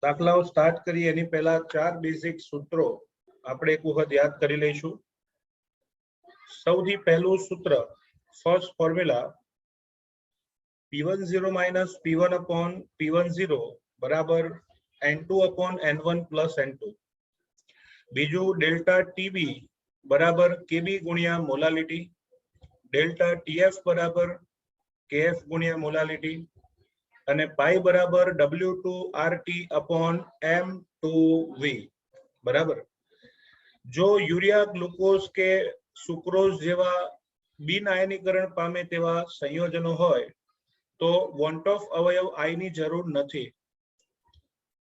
દાખલાઓ સ્ટાર્ટ કરીએ એની પહેલા ચાર બેઝિક સૂત્રો આપણે એક વખત યાદ કરી લઈશું. સૌથી પહેલું સૂત્ર, first formula, P10 minus P1 upon P10 બરાબર N2 upon N1 plus N2. બીજું ડેલ્ટા TB બરાબર KB ગુણ્યા મોલાલિટી, ડેલ્ટા TF બરાબર KF ગુણ્યા મોલાલિટી અને પાઈ બરાબર W2RT upon M2V બરાબર. જો યુરિયા, ગ્લુકોઝ કે સુક્રોઝ જેવા બિન આયનીકરણ પામે તેવા સંયોજનો હોય તો વોન્ટ ઓફ અવયવ I ની જરૂર નથી.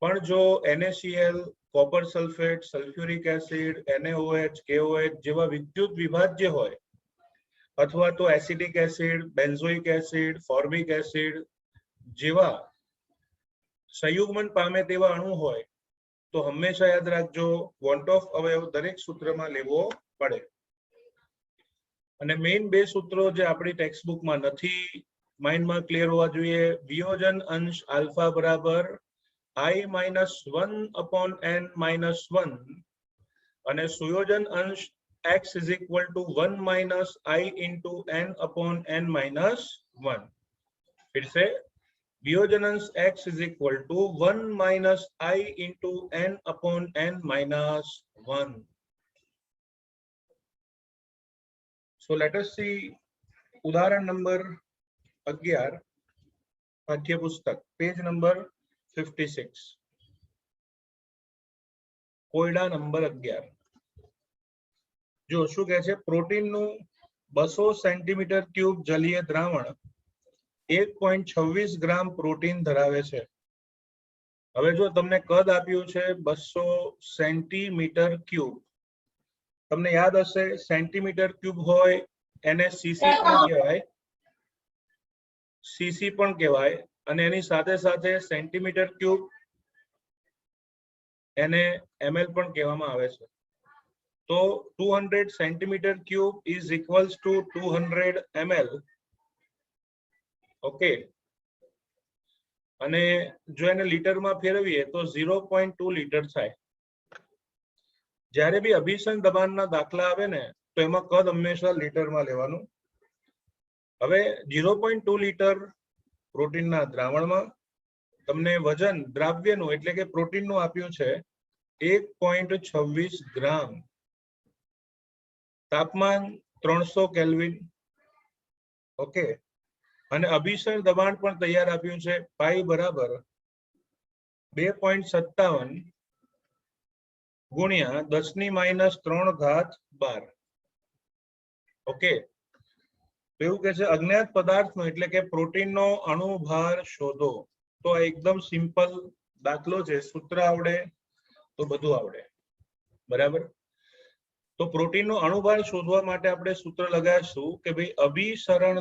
પણ જો NaCl, copper sulphate, sulphuric acid, NaOH, KOH જેવા વિદ્યુત વિભાજ્ય હોય અથવા તો acidic acid, benzoic acid, formic acid જેવા સંયુગ્મન પામે તેવા અણુ હોય તો હંમેશા યાદ રાખજો વોન્ટ ઓફ અવયવ દરેક સૂત્રમાં લેવો પડે. અને મેઇન બે સૂત્રો જે આપણી ટેક્સ્ટબુકમાં નથી, માઇન્ડમાં ક્લિયર હોવા જોઈએ. વિયોજન અંશ આલ્ફા બરાબર I-1 upon N-1 અને સુયોજન અંશ x is equal to 1 minus I into N upon N-1. फिर से वियोजन अंश x is equal to 1 minus I into N upon N-1. So let us see उदाहरण नंबर 11 पाठ्यपुस्तक पेज नंबर 56 कोयडा नंबर 11. जो શું કહે છે, પ્રોટીન નું 200 સેન્ટીમીટર ક્યુબ જલીય દ્રાવણ 1.26 ગ્રામ પ્રોટીન ધરાવે છે. હવે જો તમને કદ આપ્યું છે 200 સેન્ટીમીટર ક્યુબ, તમને યાદ હશે સેન્ટીમીટર ક્યુબ હોય એને સીસી પણ કહેવાય, સીસી પણ કહેવાય અને એની સાથે સાથે સેન્ટીમીટર ક્યુબ એને ml પણ કહેવામાં આવે છે. તો 200 centimetre cube is equals to 200 ml. Okay, અને જો એને લીટરમાં ફેરવીએ તો 0.2 લીટર થાય. જ્યારે બી અભિસરણ દબાણના દાખલા આવે ને તો એમાં કદ હંમેશા લીટરમાં લેવાનું. હવે 0.2 લીટર પ્રોટીનના દ્રાવણમાં તમને વજન દ્રાવ્યનું એટલે કે પ્રોટીનનું આપ્યું છે 1.26 ગ્રામ, તાપમાન 300 કેલ્વિન. ઓકે, અને અભિસરણ દબાણ પણ તૈયાર આપ્યું છે પાઈ બરાબર 2.57 ગુણ્યા 10⁻³ ઓકે, એવું કે છે અજ્ઞાત પદાર્થનો એટલે કે પ્રોટીનનો અણુભાર શોધો. તો આ એકદમ સિમ્પલ દાખલો છે, સૂત્ર આવડે તો બધું આવડે બરાબર. તો પ્રોટીનનો અણુભાર શોધવા માટે આપણે સૂત્ર લગાવીશું કે ભાઈ અભિસરણ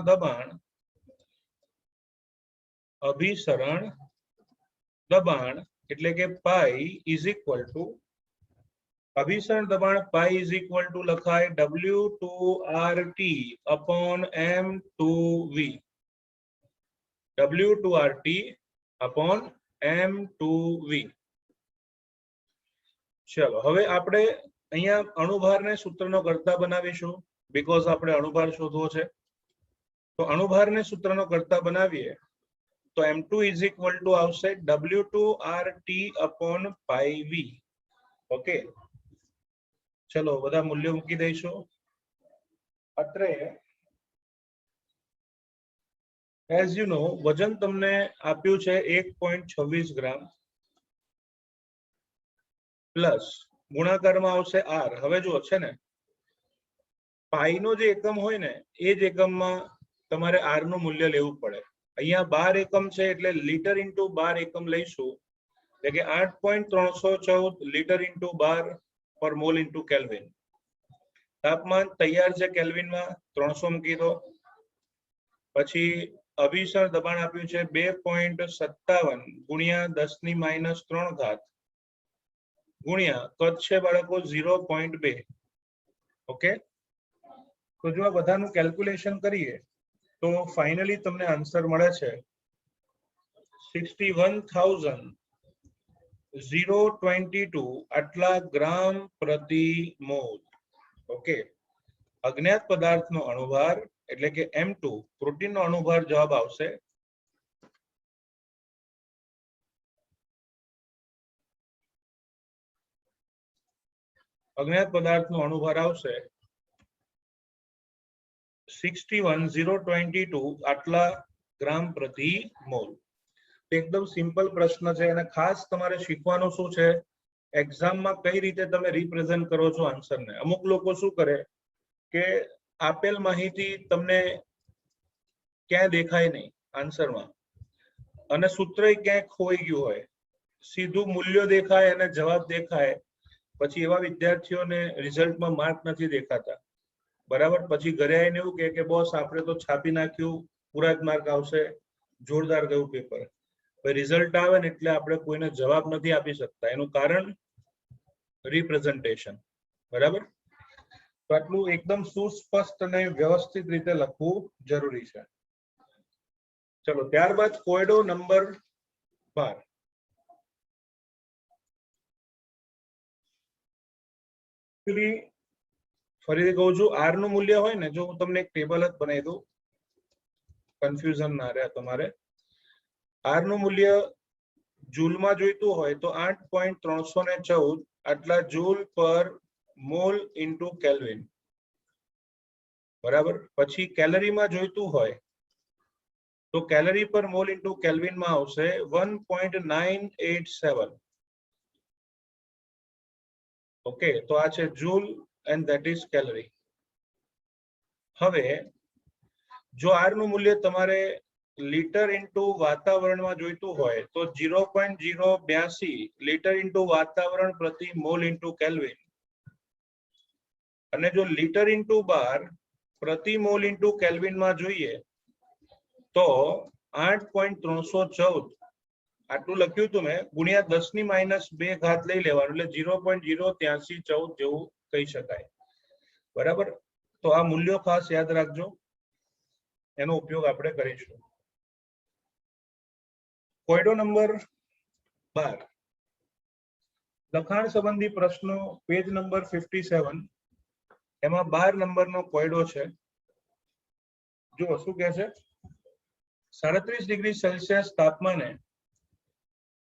દબાણ એટલે કે પાઈ ઇઝ ઇક્વલ ટુ અભિસરણ દબાણ પાઈ ઇઝ ઇક્વલ ટુ લખાય W2RT upon M2V. W2RT upon M2V. ચલો હવે આપણે અહીંયા અણુભારને સૂત્રનો કર્તા બનાવીશું, બીકોઝ આપણે અણુભાર શોધવો છે. તો અણુભારને સૂત્રનો કર્તા બનાવીએ તો M2 ઇઝ ઇક્વલ ટુ આવશે W2RT upon pi V. Okay, ચલો બધા મૂલ્યો મૂકી દઈશું. અત્રે એઝ યુ નો વજન તમને આપ્યું છે 1.26 ગ્રામ પ્લસ ગુણાકારમાં આવશે R. હવે જો છે ને પાઈ નો જે એકમ હોય ને એ જ એકમમાં તમારે R નું મૂલ્ય લેવું પડે. અહીંયા 12 એકમ છે એટલે લીટર ઇન્ટુ 12 એકમ લઈશું એટલે કે 8.314 લીટર ઇન્ટુ 12 પર મોલ ઇન્ટુ કેલ્વિન. તાપમાન તૈયાર છે કેલ્વિનમાં 300 મૂકી દો. પછી અભિસરણ દબાણ આપ્યું છે 2.57 ગુણ્યા 10⁻³ ગુણ્યા કદ છે બાળકો 0.2. ઓકે, તો જો આ બધાનું કેલ્ક્યુલેશન કરીએ તો ફાઇનલી તમને આન્સર મળે છે 61,000 0.22 આટલા ગ્રામ પ્રતિ મોલ. ઓકે, અજ્ઞાત પદાર્થનો અણુભાર એટલે કે M2 પ્રોટીનનો અણુભાર જવાબ આવશે અજ્ઞાત પદાર્થનો અણુભાર આવશે 61,022 આટલા ગ્રામ પ્રતિ મોલ. એકદમ સિમ્પલ પ્રશ્ન છે અને ખાસ તમારે શીખવાનું શું છે, એક્ઝામમાં કઈ રીતે તમે રિપ્રેઝન્ટ કરો છો આન્સરને. અમુક લોકો શું કરે કે આપેલ માહિતી તમને ક્યાંય દેખાય નહીં આન્સરમાં અને સૂત્ર ક્યાંય ખોઈ ગયું હોય, સીધું મૂલ્ય દેખાય અને જવાબ દેખાય, પછી એવા વિદ્યાર્થીઓને રિઝલ્ટમાં માર્ક નથી દેખાતા. બરાબર, પછી ઘરે આવીને એવું કે બોસ આપણે તો છાપી નાખ્યું, પૂરા જ માર્ક આવશે, જોરદાર ગયું પેપર. રિઝલ્ટ આવે ને એટલે આપણે કોઈને જવાબ નથી આપી શકતા. એનું કારણ રિપ્રેઝન્ટેશન. બરાબર, તો આટલું એકદમ સુસ્પષ્ટ અને વ્યવસ્થિત રીતે લખવું જરૂરી છે. ચલો, ત્યારબાદ કોયડો નંબર 12. ફરીથી કહું છું, આર નું મૂલ્ય હોય ને, જો હું તમને એક ટેબલ જ બનાવી દઉં, કન્ફ્યુઝન ના રહે તમારે. આર નું મૂલ્ય જૂલમાં જોઈતું હોય તો 8.314 આટલા જૂલ પર મોલ ઇન્ટુ કેલ્વિન. બરાબર, પછી કેલરીમાં જોઈતું હોય તો કેલરી પર મોલ ઇન્ટુ કેલ્વિનમાં આવશે 1.987. ઓકે, તો આ છે joule and that is calorie. હવે જો આર નું મૂલ્ય તમારે લીટર ઇન્ટુ વાતાવરણમાં જોઈતું હોય તો 0.082 લીટર ઇન્ટુ વાતાવરણ પ્રતિ મોલ ઇન્ટુ કેલ્વિન. અને જો લીટર ઇન્ટુ બાર પ્રતિ મોલ ઇન્ટુ કેલ્વિનમાં જોઈએ તો 8.314 આટલું લખ્યું હતું મેં, ગુણ્યા 10⁻2 ઘાત લઈ લેવાનું એટલે 0.08314 જેવું કહી શકાય. બરાબર, તો આ મૂલ્યો ખાસ યાદ રાખજો, એનો ઉપયોગ આપણે કરીશું. કોયડો નંબર 12, લખાણ સંબંધી પ્રશ્નો, પેજ નંબર 57. એમાં 12 નંબરનો કોયડો છે. જો શું કહે છે, 37 ડિગ્રી સેલ્સિયસ તાપમાને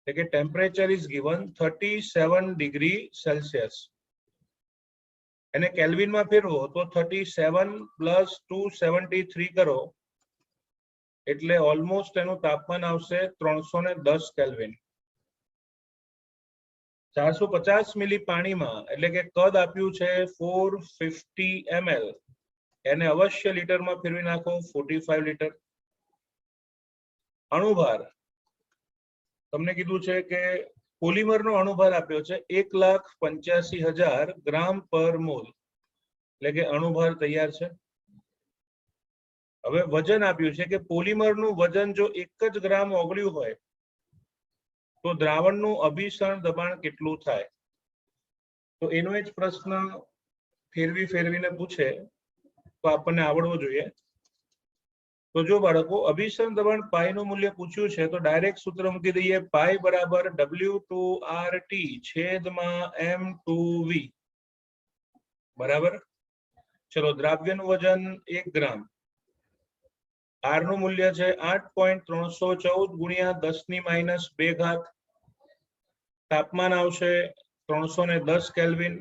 એટલે કે temperature is given 37 degree Celsius. એને કેલ્વિનમાં ફેરવો તો 37 પ્લસ 273 કરો એટલે ઓલમોસ્ટ એનું તાપમાન આવશે 310 કેલ્વિન. 450 મિલી પાણીમાં એટલે કે કદ આપ્યું છે 450 ml, એને અવશ્ય લીટરમાં ફેરવી નાખો 45 લીટર. અણુભાર તમને કીધું છે કે પોલિમરનો અણુભાર આપ્યો છે 1,85,000 ગ્રામ પર મોલ, એટલે કે અણુભાર તૈયાર છે. હવે વજન આપ્યું છે કે પોલિમરનું વજન જો 1 જ ગ્રામ ઓગળ્યું હોય તો દ્રાવણનું અભિસરણ દબાણ કેટલું થાય. તો એનો જ પ્રશ્ન ફેરવીને પૂછે તો આપણને આવડવો જોઈએ. તો જો બાળકો અભિસરણ દબાણ પાઈ નું મૂલ્ય પૂછ્યું છે તો ડાયરેક્ટ સૂત્ર મૂકી દઈએ, પાઈ બરાબર W2RT છેદમાં M2V. બરાબર, ચલો દ્રાવ્યનું વજન 1 ગ્રામ, આર નું મૂલ્ય છે 8.314 ગુણ્યા 10⁻2 ઘાત, તાપમાન આવશે 310 કેલ્વિન.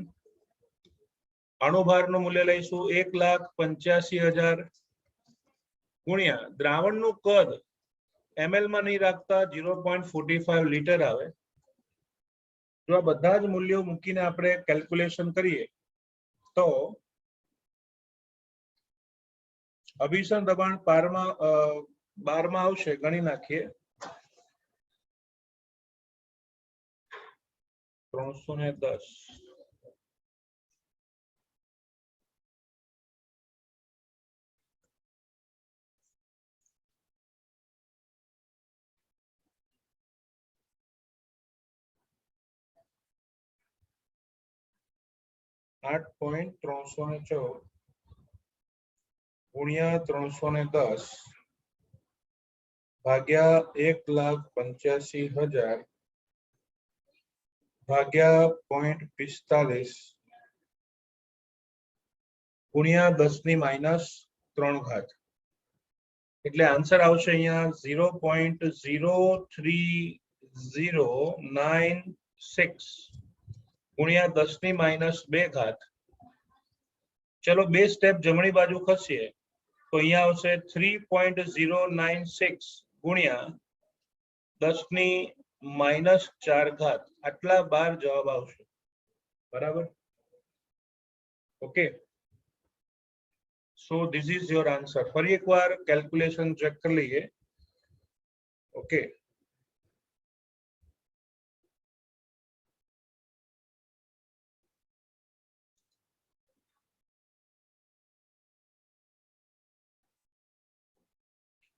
અણુભારનું મૂલ્ય લઈશું 1,85,000 ગુણ્યા દ્રાવણનું કદ ml માં નહીં રાખતા 0.45 લીટર આવે. જો આ બધા જ મૂલ્યો મૂકીને આપણે કેલ્ક્યુલેશન કરીએ તો અભિસરણ દબાણ 12 માં આવશે, ગણી નાખીએ 310. $8.314 ગુણ્યા 310 ભાગ્યા 1,85,000 ભાગ્યા 0.45 ગુણ્યા 10⁻³ એટલે આન્સર આવશે અહીંયા 0.03096 ગુણ્યા 10⁻². ચલો બે સ્ટેપ જમણી બાજુ ખસીએ તો અહીંયા આવશે 3.096 ગુણ્યા 10⁻⁴. આટલા 12 જવાબ આવશે. બરાબર? Okay, so this is your answer. ફરી એકવાર કેલ્ક્યુલેશન ચેક કરી લઈએ. ઓકે,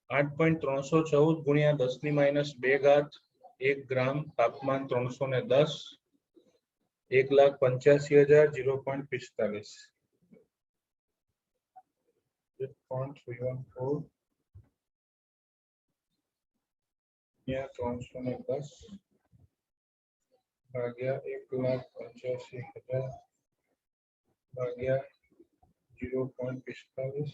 $8.314 ગુણ્યા 10⁻². 1 ગ્રામ, તાપમાન 310, 1,85,000, 0.314 310 ભાગ્યા 1,85,000 ભાગ્યા 0.45.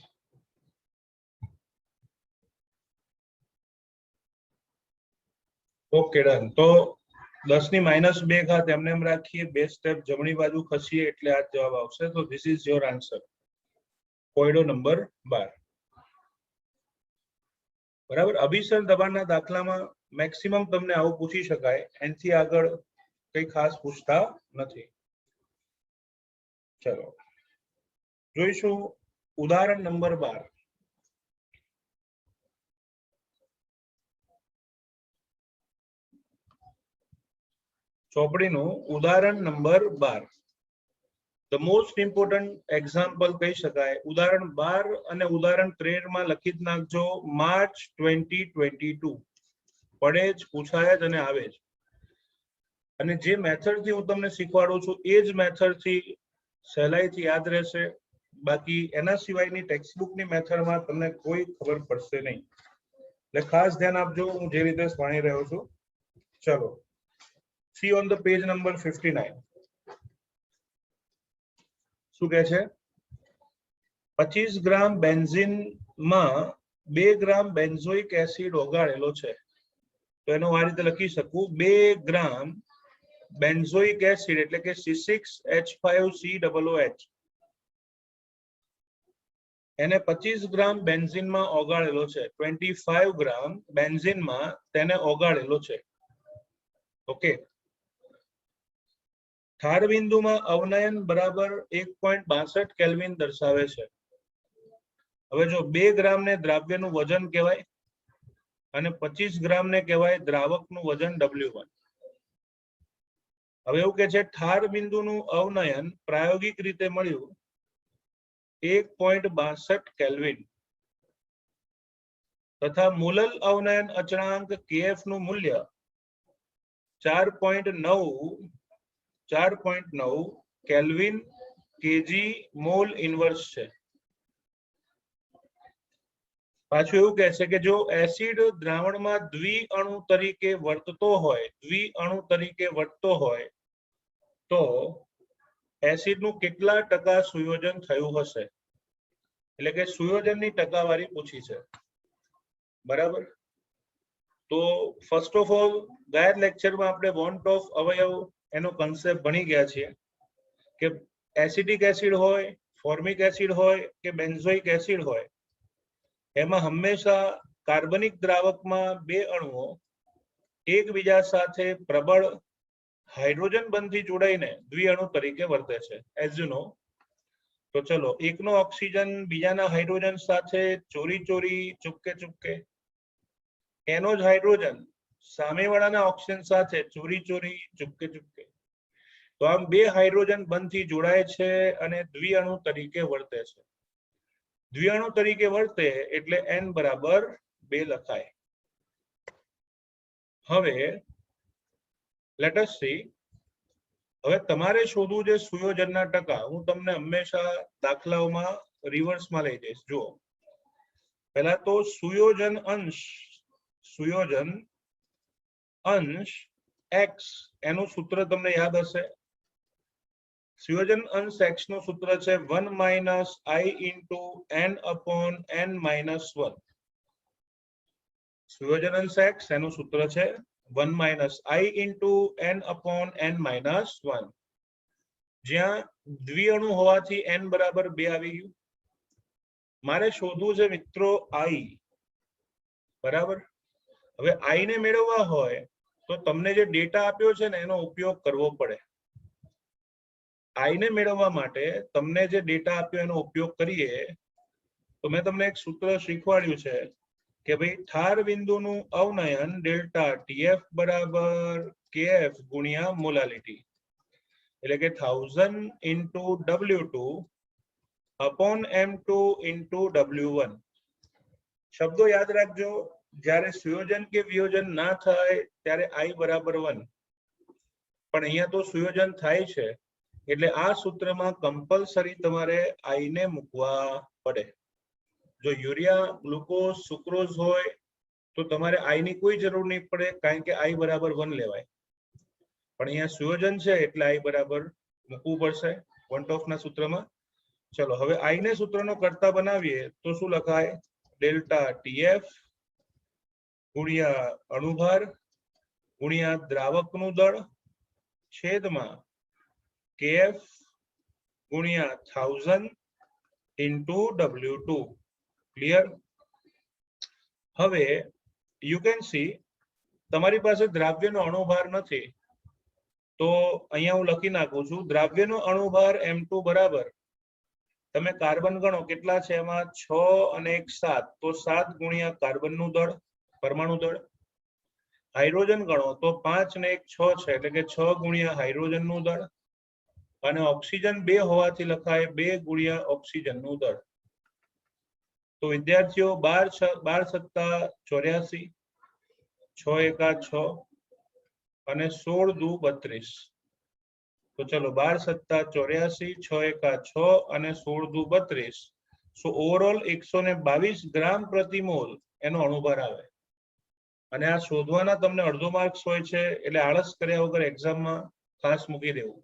Okay, done. તો 10⁻² એમને એમ રાખીએ, બે સ્ટેપ જમણી બાજુ ખસીએ એટલે આ જવાબ આવશે. તો ધીસ ઇઝ યોર આન્સર, કોયડો નંબર 12. બરાબર? અભિસરણ દબાણના દાખલામાં મેક્સિમમ તમને આવું પૂછી શકાય, એનાથી આગળ કઈ ખાસ પૂછતા નથી. ચલો જોઈશું ઉદાહરણ નંબર 12. ચોપડીનું ઉદાહરણ number 12. The most important example કહી શકાય. ઉદાહરણ 12 અને ઉદાહરણ 13 માં લખી જ નાખજો માર્ચ 2022. પડે જ, પૂછાય જ અને આવે જ. અને જે મેથડ થી હું તમને શીખવાડું છું એ જ મેથડ થી સહેલાઈથી યાદ રહેશે. બાકી એના સિવાયની ટેક્સ્ટબુકની મેથડમાં તમને કોઈ ખબર પડશે નહીં. એટલે ખાસ ધ્યાન આપજો હું જે રીતે ભણી રહ્યો છું. ચલો, see on the page number 59. શું કહે છે? 25 ગ્રામ બેન્ઝીનમાં 2 ગ્રામ બેન્ઝોઇક એસિડ ઓગાળેલો છે. તો એનો આ રીતે લખી શકું, 2 ગ્રામ બેન્ઝોઇક એસિડ એટલે કે C6H5COOH એને 25 ગ્રામ બેન્ઝીનમાં ઓગાળેલો છે. 25 ગ્રામ બેન્ઝીનમાં તેને ઓગાળેલો છે. ઓકે, ઠાર બિંદુમાં અવનયન બરાબર 1.62 કેલ્વિન દર્શાવે છે. હવે જો 2 ગ્રામ ને દ્રાવ્યનું વજન કહેવાય અને 25 ગ્રામ ને કહેવાય દ્રાવકનું વજન W1. હવે એવું કે છે ઠાર બિંદુનું અવનયન પ્રાયોગિક રીતે મળ્યું 1.62 કેલ્વિન તથા મૂલલ અવનયન અચળાંક KF નું મૂલ્ય 4.9 કેલ્વિન કેજી મોલ ઇન્વર્સ છે. પાછું એવું કહે છે કે જો એસિડ દ્રાવણમાં દ્વિઅણુ તરીકે વર્તતો હોય તો એસિડનું કેટલા ટકા સુયોજન થયું હશે. એટલે કે સુયોજનની ટકાવારી પૂછી છે. બરાબર? તો ફર્સ્ટ ઓફ ઓલ ગયા લેક્ચરમાં આપણે વોન્ટ ઓફ અવયવ એનો કન્સેપ્ટ ભણી ગયા છીએ કે એસિડિક એસિડ હોય, ફોર્મિક એસિડ હોય કે બેન્ઝોઇક એસિડ હોય, એમાં હંમેશા કાર્બનિક દ્રાવકમાં 2 અણુઓ એકબીજા સાથે પ્રબળ હાઇડ્રોજન બંધથી જોડાઈને દ્વિઅણુ તરીકે વર્તે છે, એઝ યુ નો. તો ચલો, એકનો ઓક્સિજન બીજાના હાઇડ્રોજન સાથે ચોરી ચુપકે એનો જ હાઇડ્રોજન સામેવાળાના ઓક્સિજન સાથે ચોરી ચુપકે. તો આમ 2 હાઇડ્રોજન બંધથી જોડાય છે અને દ્વિઅણુ તરીકે વર્તે છે. દ્વિઅણુ તરીકે વર્તે એટલે n બરાબર 2 લખાય. હવે લેટ અસ સી. હવે તમારે શોધવું છે સુયોજનના ટકા. હું તમને હંમેશા દાખલાઓમાં રિવર્સમાં લઈ જઈશ. જુઓ, પહેલા તો સુયોજન અંશ x એનું સૂત્ર તમને યાદ હશે. સુયોજન અંશ x નું સૂત્ર છે 1 minus i into n upon n minus 1. સુયોજન અંશ x એનું સૂત્ર છે 1 minus i into n upon n minus 1. જ્યાં દ્વિઅણુ હોવાથી n બરાબર 2 આવી ગયું. મારે શોધવું છે મિત્રો i, બરાબર. હવે i ને મેળવવા હોય તો તમને જે ડેટા આપ્યો છે ને એનો ઉપયોગ કરવો પડે. i ને મેળવવા માટે તમને જે ડેટા આપ્યો એનો ઉપયોગ કરીએ તો મેં તમને એક સૂત્ર શીખવાડ્યું છે કે ભાઈ ઠાર બિંદુનું અવનયન ડેલ્ટા tf બરાબર kf ગુણ્યા મોલાલિટી, એટલે કે 1000 into W2 upon M2 into W1. શબ્દો યાદ રાખજો, જ્યારે સુયોજન કે વિયોજન ના થાય ત્યારે i બરાબર 1, પણ અહીંયા તો સુયોજન થાય છે એટલે આ સૂત્રમાં કમ્પલસરી તમારે i ને મૂકવા પડે. જો યુરિયા, ગ્લુકોઝ, સુક્રોઝ હોય તો તમારે i ની કોઈ જરૂર નહીં પડે, કારણ કે i બરાબર 1 લેવાય. પણ અહીંયા સુયોજન છે એટલે i બરાબર મૂકવું પડશે વન ઓફ ના સૂત્રમાં. ચલો હવે i ને સૂત્રનો કર્તા બનાવીએ તો શું લખાય? ડેલ્ટા tf ગુણ્યા અણુભાર ગુણ્યા દ્રાવકનું દળ છેદમાં kf ગુણ્યા 1000 ઇન્ટુ W2. ક્લિયર? હવે યુ કેન સી તમારી પાસે દ્રાવ્યનો અણુભાર નથી તો અહીંયા હું લખી નાખું છું દ્રાવ્યનો અણુભાર M2 બરાબર, તમે કાર્બન ગણો કેટલા છે એમાં 6 અને 1 7, તો 7 ગુણ્યા કાર્બનનું દળ પરમાણુ દળ. હાઇડ્રોજન ગણો તો 5 અને 1 6 છે, એટલે કે 6 ગુણ્યા હાઇડ્રોજનનું દળ. અને ઓક્સિજન 2 હોવાથી લખાય 2 ગુણ્યા ઓક્સિજનનું દળ. તો વિદ્યાર્થીઓ 12 સત્તા 84, 6 એકા 6 અને 16 દુ 32. તો ચલો 12 સત્તા 84, 6 એકા 6 અને 16 દુ 32. સો ઓવરઓલ 122 ગ્રામ પ્રતિ મોલ એનો અણુભાર આવે. અને આ શોધવાના તમને અડધો માર્ક્સ હોય છે, એટલે આળસ કર્યા વગર એક્ઝામમાં ખાસ મૂકી દેવું.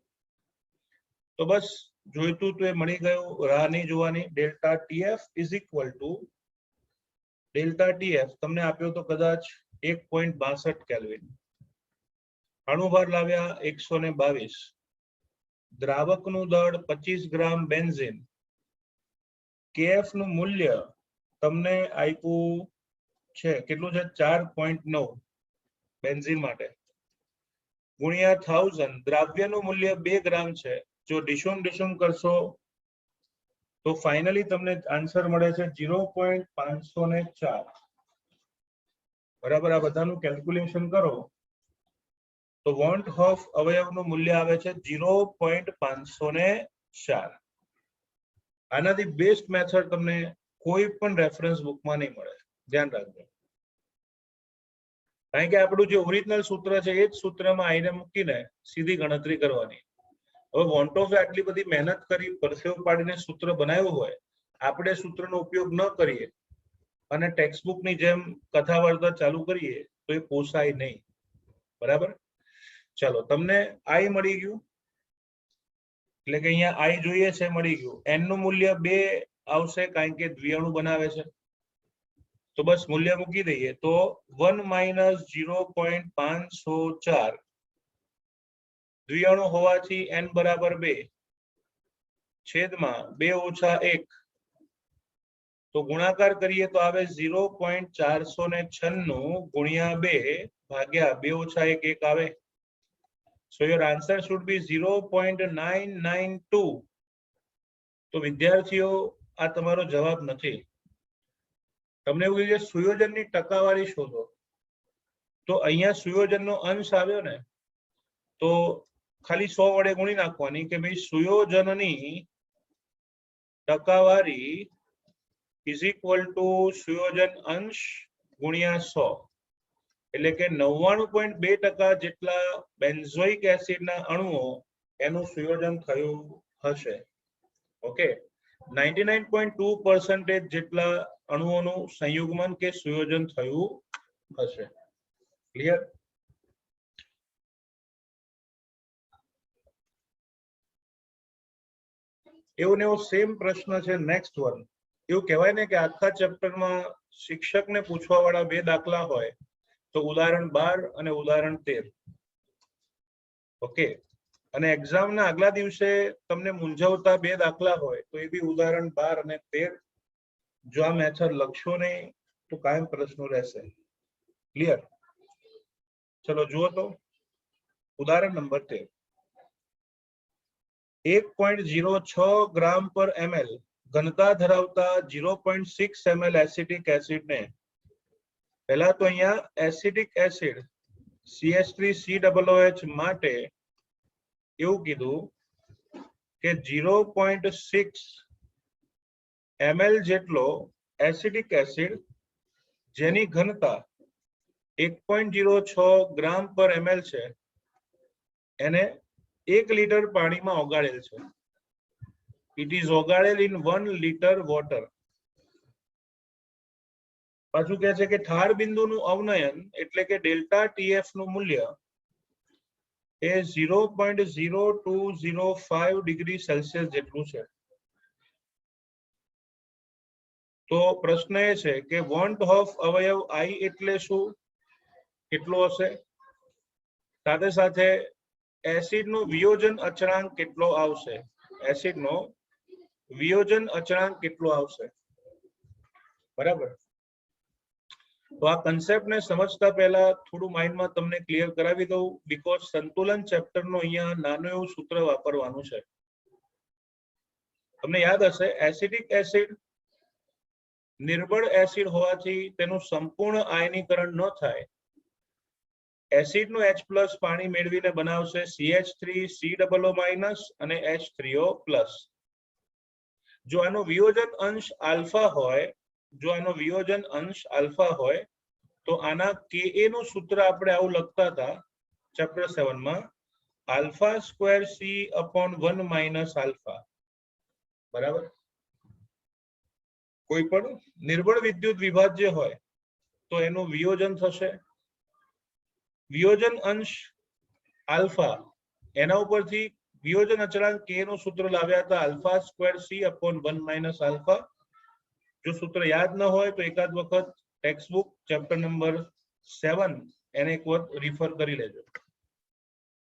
તો બસ જોઈતું તો એ મળી ગયું, રાહ નહીં જોવાની. Delta tf is equal to delta tf તમને આપ્યો તો કદાચ 1.62 કેલ્વિન. અણુભાર લાવ્યા 122, દ્રાવકનું દળ 25 ગ્રામ બેન્ઝીન, kf નું મૂલ્ય તમને આપ્યું છે કેટલું છે 4.9 બેન્ઝીન માટે, ગુણ્યા 1000, દ્રાવ્યનું મૂલ્ય 2 ગ્રામ છે. જો ડિશોમ કરશો તો ફાઇનલી તમને આન્સર મળે છે 0.504. બરાબર? આ બધાનું કેલ્ક્યુલેશન કરો તો વોન્ટ ઓફ અવયવનું મૂલ્ય આવે છે 0.504. આનાથી બેસ્ટ મેથડ તમને કોઈ પણ રેફરન્સ બુકમાં નહીં મળે, ધ્યાન રાખજો. કારણ કે આપણું જે ઓરિજિનલ સૂત્ર છે એ જ સૂત્રમાં આઈને મૂકીને સીધી ગણતરી કરવાની. હવે વોન્ટ ઓફ આટલી બધી મહેનત કરી પરસેવો પાડીને સૂત્ર બનાવ્યું હોય, આપણે સૂત્રનો ઉપયોગ ન કરીએ અને ટેક્સ્ટબુકની જેમ કથા વાર્તા ચાલુ કરીએ તો એ પોસાય નહીં. બરાબર? ચલો તમને i મળી ગયું, એટલે કે અહીંયા i જોઈએ છે મળી ગયું. n નું મૂલ્ય 2 આવશે કારણ કે દ્વિઅણુ બનાવે છે, તો બસ મૂલ્ય મૂકી દઈએ તો 1 માઇનસ 0.504 દ્વિઅણુ હોવાથી n બરાબર 2 છેદમાં 2 ઓછા 1, તો ગુણાકાર કરીએ તો આવે 0.496 ગુણ્યા 2 ભાગ્યા 2 ઓછા 1 1 આવે. So your answer should be 0.992. તો વિદ્યાર્થીઓ આ તમારો જવાબ નથી. તમને એવું કીધું સુયોજનની ટકાવારી શોધો, તો અહીંયા સુયોજનનો અંશ આવ્યો ને તો ખાલી 100 વડે ગુણી નાખવાની કે ભાઈ સુયોજનની ટકાવારી ઇઝ ઇક્વલ ટુ સુયોજન અંશ ગુણ્યા 100, એટલે કે 99.2% જેટલા બેન્ઝોઇક એસિડના અણુઓ એનું સુયોજન થયું હશે. ઓકે, 99.2% જેટલા અણુઓનું સંયુગ્મન કે સુયોજન થયું હશે. ક્લિયર? એવું ને એવું સેમ પ્રશ્ન છે નેક્સ્ટ વન. એવું કહેવાય ને કે આખા ચેપ્ટરમાં શિક્ષકને પૂછવા વાળા બે દાખલા હોય તો ઉદાહરણ 12 અને ઉદાહરણ 13. ઓકે, અને એક્ઝામના આગલા દિવસે તમને મૂંઝવતા બે દાખલા હોય તો એ બી ઉદાહરણ 12 અને 13. જો આ મેથડ લખશો નહીં તો કાયમ પ્રશ્નો રહેશે. ક્લિયર? ચલો જુઓ તો ઉદાહરણ નંબર 13. 1.06 ગ્રામ પર ml ઘનતા ધરાવતા 0.6 ml એસિટિક એસિડને, પહેલા તો અહીંયા એસિટિક એસિડ CH3COOH માટે એવું કીધું કે 0.6 ml જેટલો એસિટિક એસિડ જેની ઘનતા 1.06 ગ્રામ પર ml છે એને 1 લીટર પાણીમાં ઓગાળેલ છે. ઇટ ઇઝ ઓગાળેલ ઇન 1 લીટર વોટર. પાછું કહે છે કે ઠાર બિંદુનું અવનયન એટલે કે ડેલ્ટા TF નું મૂલ્ય એ 0.0205 ડિગ્રી સેલ્સિયસ જેટલું છે. તો પ્રશ્ન એ છે કે વોન્ટ ઓફ અવયવ I એટલે શું, કેટલો હશે, સાથે સાથે એસિડનો વિયોજન અચળાંક કેટલો આવશે, એસિડનો વિયોજન અચળાંક કેટલો આવશે. બરાબર. તો આ કન્સેપ્ટને સમજતા પહેલા થોડું માઇન્ડમાં તમને ક્લિયર કરાવી દઉં, બીકોઝ સંતુલન ચેપ્ટરનો અહીંયા નાનું એવું સૂત્ર વાપરવાનું છે. તમને યાદ હશે એસિડિક એસિડ નિર્બળ એસિડ હોવાથી તેનું સંપૂર્ણ આયનીકરણ ન થાય. એસિડનું H+ પાણી મેળવીને બનાવશે CH3COO- અને H3O+. જો આનો વિયોજન અંશ આલ્ફા હોય, તો આના Ka નું સૂત્ર આપણે આવું લખતા હતા ચેપ્ટર 7 માં, α² C/1 - આલ્ફા. બરાબર. કોઈ પણ નિર્બળ વિદ્યુત વિભાજ્ય હોય તો એનું વિયોજન થશે, વિયોજન અંશ આલ્ફા, એના ઉપરથી વિયોજન અચળાંક K નું સૂત્ર લાવ્યા હતા α² C/1 - આલ્ફા. જો સૂત્ર યાદ ન હોય તો એકાદ વખત ટેક્સ્ટ બુક ચેપ્ટર નંબર 7 એને એક વખત રિફર કરી લેજો.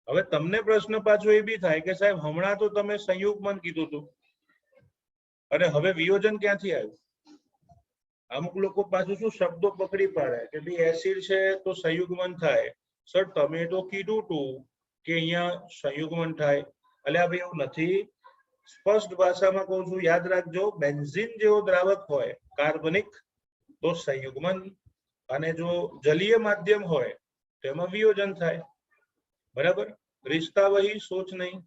હવે તમને પ્રશ્ન પાછો એ બી થાય કે સાહેબ હમણાં તો તમે સંયુગ્મન કીધું હતું અને હવે વિયોજન ક્યાંથી આવ્યું. અમુક લોકો પાછું શું શબ્દો પકડી પાડે કે ભાઈ એસિડ છે તો સંયુગ્મન થાય. સર તમે તો કીધું હતું કે અહીંયા સંયુગ્મન થાય. અલ્યા ભાઈ એવું નથી. સ્પષ્ટ ભાષામાં કહું છું, યાદ રાખજો, બેન્ઝીન જેવો દ્રાવક હોય કાર્બનિક તો સંયુગ્મન, અને જો જલીય માધ્યમ હોય તો એમાં વિયોજન થાય. બરાબર. રિશ્તા વહી સોચ નહીં.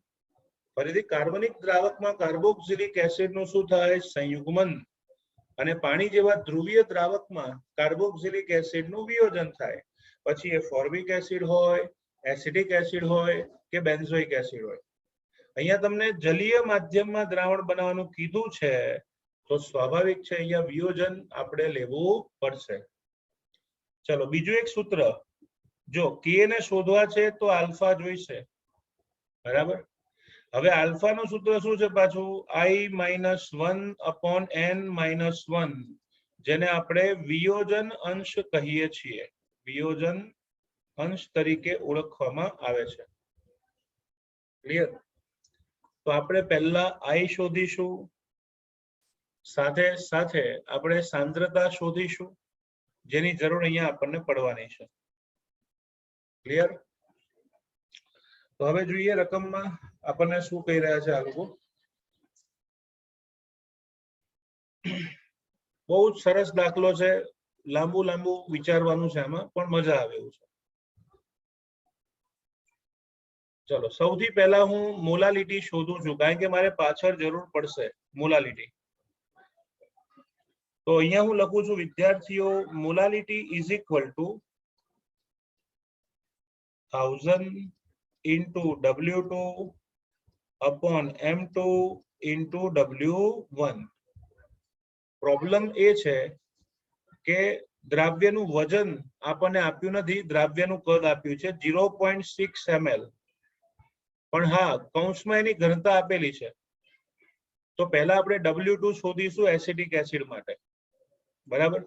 ફરીથી કાર્બનિક દ્રાવકમાં કાર્બોક્સિલિક એસિડનું શું થાય, સંયુગ્મન, અને પાણી જેવા ધ્રુવીય દ્રાવકમાં કાર્બોક્સિલિક એસિડનું વિયોજન થાય. પછી એ ફોર્મિક એસિડ હોય, એસિડિક એસિડ હોય કે બેન્ઝોઇક એસિડ હોય. અહીંયા તમને જલીય માધ્યમમાં દ્રાવણ બનાવવાનું કીધું છે તો સ્વાભાવિક છે અહીંયા વિયોજન આપણે લેવું પડશે. ચલો બીજું એક સૂત્ર, જો K ને શોધવા છે તો આલ્ફા જોઈશે. બરાબર. હવે આલ્ફા નું સૂત્ર શું છે પાછું, I-1/n-1, જેને આપણે વિયોજન અંશ કહીએ છીએ, વિયોજન અંશ તરીકે ઓળખવામાં આવે છે. ક્લિયર? તો આપણે પહેલા I શોધીશું, સાથે સાથે આપણે સાંદ્રતા શોધીશું, જેની જરૂર અહીંયા આપણને પડવાની છે. ક્લિયર? તો હવે જોઈએ રકમમાં આપણને શું કહી રહ્યા છે આ લોકો. બહુ જ સરસ દાખલો છે, લાંબુ વિચારવાનું છે આમાં, પણ મજા આવે એવું છે. ચલો સૌથી પહેલા હું મોલાલિટી શોધું છું, કારણ કે મારે પાછળ જરૂર પડશે મોલાલિટી. તો અહીંયા હું લખું છું વિદ્યાર્થીઓ, molality is equal to 1000 into W2 upon M2 into W1. Problem એ છે કે દ્રાવ્યનું વજન આપણને આપ્યું નથી, દ્રાવ્યનું કદ આપ્યું છે 0.6 ml, પણ હા કૌંસમાં એની ઘનતા આપેલી છે. તો પહેલા આપણે W2 શોધીશું એસિડિક એસિડ માટે, બરાબર.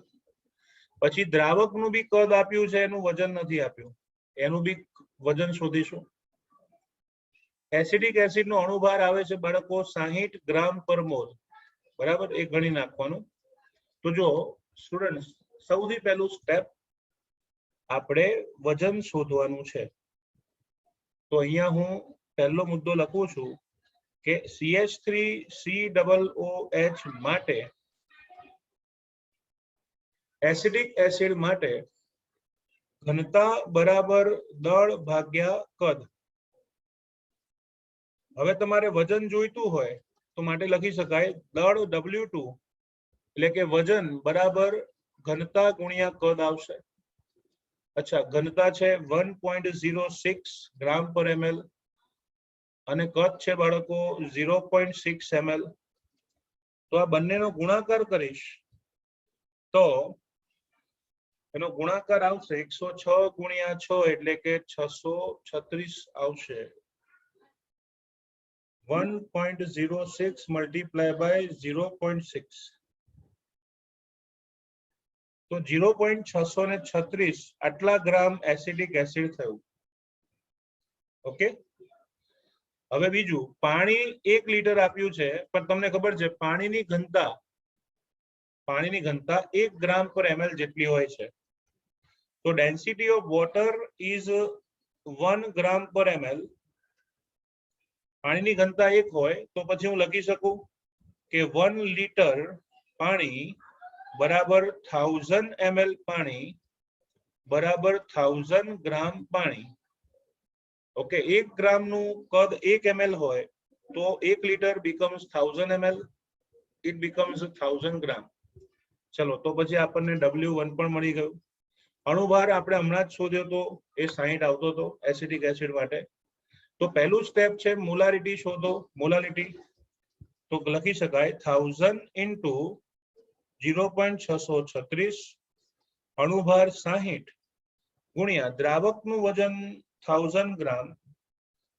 પછી દ્રાવકનું બી કદ આપ્યું છે, એનું વજન નથી આપ્યું, એનું બી વજન શોધીશું. એસિડિક એસિડ નો અણુભાર આવે છે બાળકો 60 ગ્રામ પર મોલ, બરાબર. એ ગણી નાખવાનું. તો જો સ્ટુડન્ટ, સૌથી પહેલું સ્ટેપ આપણે વજન શોધવાનું છે. તો અહીંયા હું પહેલો મુદ્દો લખું છું કે CH3COOH માટે, એસિડિક એસિડ માટે ઘનતા બરાબર દળ ભાગ્યા કદ. હવે તમારે વજન જોઈતું હોય તો માટે લખી શકાય દળ W2 એટલે કે વજન બરાબર ઘનતા ગુણ્યા કદ આવશે. અચ્છા, ઘનતા છે 1.06 ગ્રામ પર ml અને કદ છે બાળકો 0.6 ml. તો આ બંનેનો ગુણાકાર કરીશ તો એનો ગુણાકાર આવશે 106 ગુણ્યા 6 એટલે કે 636 આવશે. 1.06 મલ્ટીપ્લાય બાય 0.6 તો 0.636 આટલા ગ્રામ એસિડિક એસિડ થયું. ઓકે. હવે બીજું, પાણી 1 લીટર આપ્યું છે, પણ તમને ખબર છે પાણીની ઘનતા 1 ગ્રામ પર ml જેટલી હોય છે. તો ડેન્સિટી ઓફ વોટર ઇઝ 1 ગ્રામ પર ml. પાણીની ઘનતા 1 હોય તો પછી હું લખી શકું કે 1 લીટર પાણી બરાબર 1000 ml પાણી બરાબર 1000 ગ્રામ પાણી. ઓકે, 1 ગ્રામનું કદ 1 ml હોય તો 1 litre becomes 1000 ml, it becomes 1000 ગ્રામ. ચલો, તો પછી આપણને W1 પણ મળી ગયું. અણુભાર આપણે હમણાં જ શોધ્યો તો એ 60 આવતો હતો એસિડિક એસિડ માટે. તો પહેલું સ્ટેપ છે મોલારિટી શોધો. મોલારિટી તો લખી શકાય 1000 into 0.636 અણુભાર 60 ગુણ્યા દ્રાવકનું વજન 1000 ગ્રામ.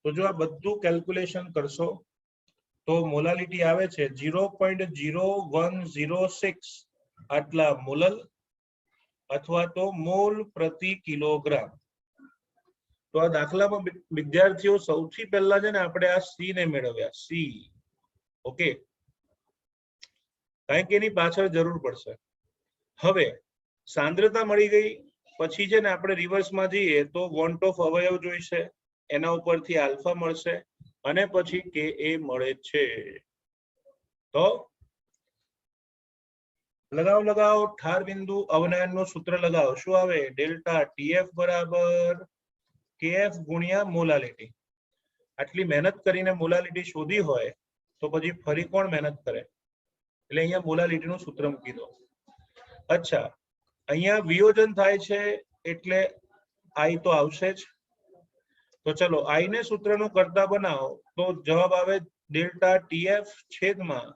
તો જો આ બધું કેલ્ક્યુલેશન કરશો તો મોલાલિટી આવે છે 0.0106 આટલા મોલલ અથવા તો મોલ પ્રતિ કિલોગ્રામ. તો આ દાખલામાં વિદ્યાર્થીઓ સૌથી પહેલા છે ને આપણે આ સી ને મેળવ્યા, સી. ઓકે, કારણ કે એની પાછળ જરૂર પડશે. હવે સાંદ્રતા મળી ગઈ પછી છે ને આપણે રિવર્સમાં જઈએ તો વોન્ટ ઓફ અવયવ જોઈશે, એના ઉપરથી આલ્ફા મળશે અને પછી કે એ મળે છે. તો લગાવો ઠાર બિંદુ અવનયનનું સૂત્ર લગાવો. શું આવે? ડેલ્ટા TF બરાબર KF ગુણ્યા મોલાલિટી. આટલી મહેનત કરીને મોલાલિટી શોધી હોય તો પછી ફરી કોણ મહેનત કરે? એટલે અહીંયા મોલાલિટીનું સૂત્ર મૂકી દો. અચ્છા, અહીંયા વિયોજન થાય છે એટલે I તો આવશે જ. તો ચલો I ને સૂત્રનું કરતા બનાવો તો જવાબ આવે ડેલ્ટા TF છેદમાં